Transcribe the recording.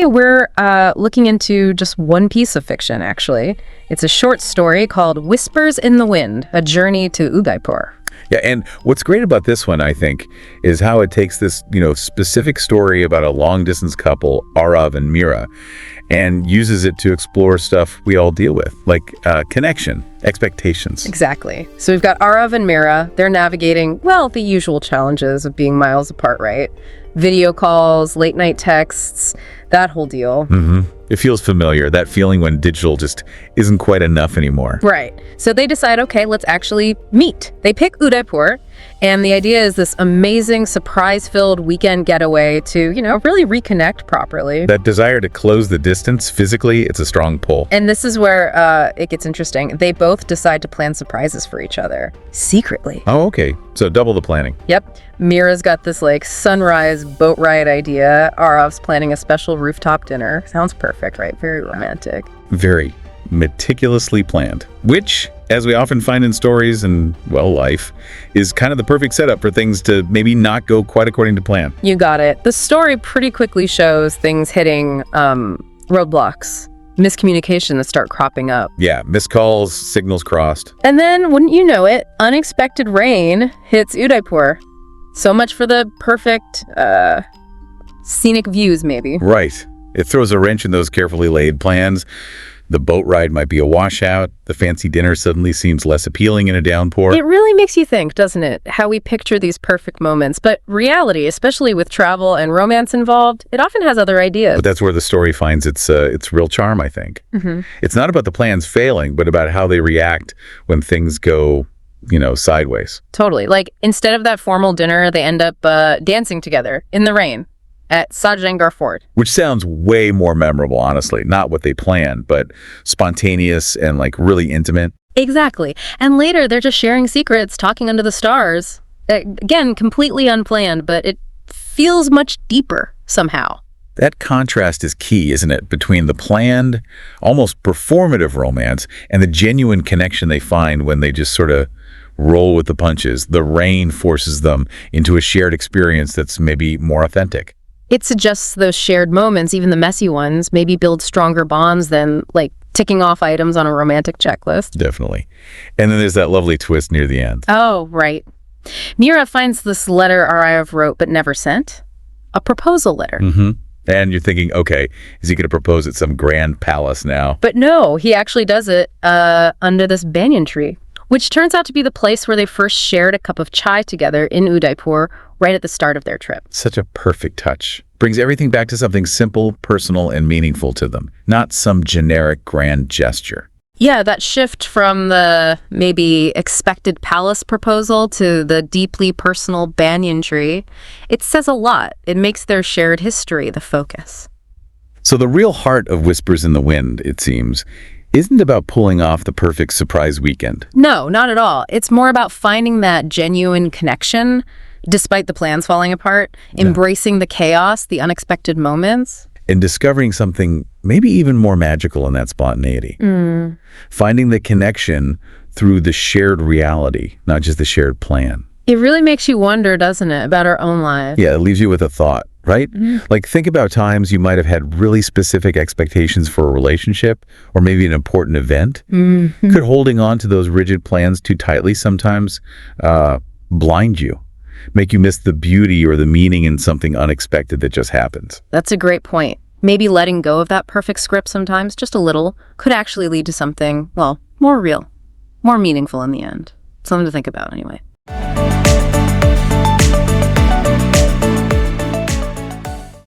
we're looking into just one piece of fiction, actually. It's a short story called Whispers in the Wind, A Journey to Udaipur. Yeah, and what's great about this one, I think, is how it takes this, specific story about a long-distance couple, Arav and Mira, and uses it to explore stuff we all deal with, like connection, expectations. Exactly. So we've got Arav and Mira. They're navigating, well, the usual challenges of being miles apart, right? Video calls, late night texts, that whole deal. It feels familiar, that feeling when digital just isn't quite enough anymore. Right. So they decide, okay, let's actually meet. They pick Udaipur, and the idea is this amazing surprise-filled weekend getaway to, really reconnect properly. That desire to close the distance physically, it's a strong pull. And this is where it gets interesting. They both decide to plan surprises for each other, secretly. Oh, okay. So double the planning. Yep. Mira's got this sunrise boat ride idea. Arav's planning a special rooftop dinner. Sounds perfect, right? Very romantic. Very meticulously planned, which, as we often find in stories and, life, is kind of the perfect setup for things to maybe not go quite according to plan. You got it. The story pretty quickly shows things hitting roadblocks, miscommunication that start cropping up. Yeah, missed calls, signals crossed. And then, wouldn't you know it, unexpected rain hits Udaipur. So much for the perfect scenic views, maybe. Right. It throws a wrench in those carefully laid plans. The boat ride might be a washout. The fancy dinner suddenly seems less appealing in a downpour. It really makes you think, doesn't it? How we picture these perfect moments. But reality, especially with travel and romance involved, it often has other ideas. But that's where the story finds its real charm, I think. It's not about the plans failing, but about how they react when things go sideways. Totally. Like, instead of that formal dinner, they end up dancing together in the rain at Sajangar Fort. Which sounds way more memorable, honestly. Not what they planned, but spontaneous and really intimate. Exactly. And later, they're just sharing secrets, talking under the stars. Again, completely unplanned, but it feels much deeper somehow. That contrast is key, isn't it? Between the planned, almost performative romance and the genuine connection they find when they just sort of roll with the punches. The rain forces them into a shared experience that's maybe more authentic. It suggests those shared moments, even the messy ones, maybe build stronger bonds than ticking off items on a romantic checklist. Definitely. And then there's that lovely twist near the end. Oh, right. Mira finds this letter Arav wrote but never sent. A proposal letter. And you're thinking, okay, is he going to propose at some grand palace now? But no, he actually does it under this banyan tree, which turns out to be the place where they first shared a cup of chai together in Udaipur right at the start of their trip. Such a perfect touch. Brings everything back to something simple, personal, and meaningful to them, not some generic grand gesture. Yeah, that shift from the maybe expected palace proposal to the deeply personal banyan tree, it says a lot. It makes their shared history the focus. So the real heart of Whispers in the Wind, it seems, isn't about pulling off the perfect surprise weekend. No, not at all. It's more about finding that genuine connection, despite the plans falling apart, embracing the chaos, the unexpected moments. And discovering something maybe even more magical in that spontaneity. Finding the connection through the shared reality, not just the shared plan. It really makes you wonder, doesn't it, about our own lives? Yeah, it leaves you with a thought, right? Think about times you might have had really specific expectations for a relationship or maybe an important event. Could holding on to those rigid plans too tightly sometimes blind you? Make you miss the beauty or the meaning in something unexpected that just happens. That's a great point. Maybe letting go of that perfect script sometimes, just a little, could actually lead to something, more real, more meaningful in the end. Something to think about anyway.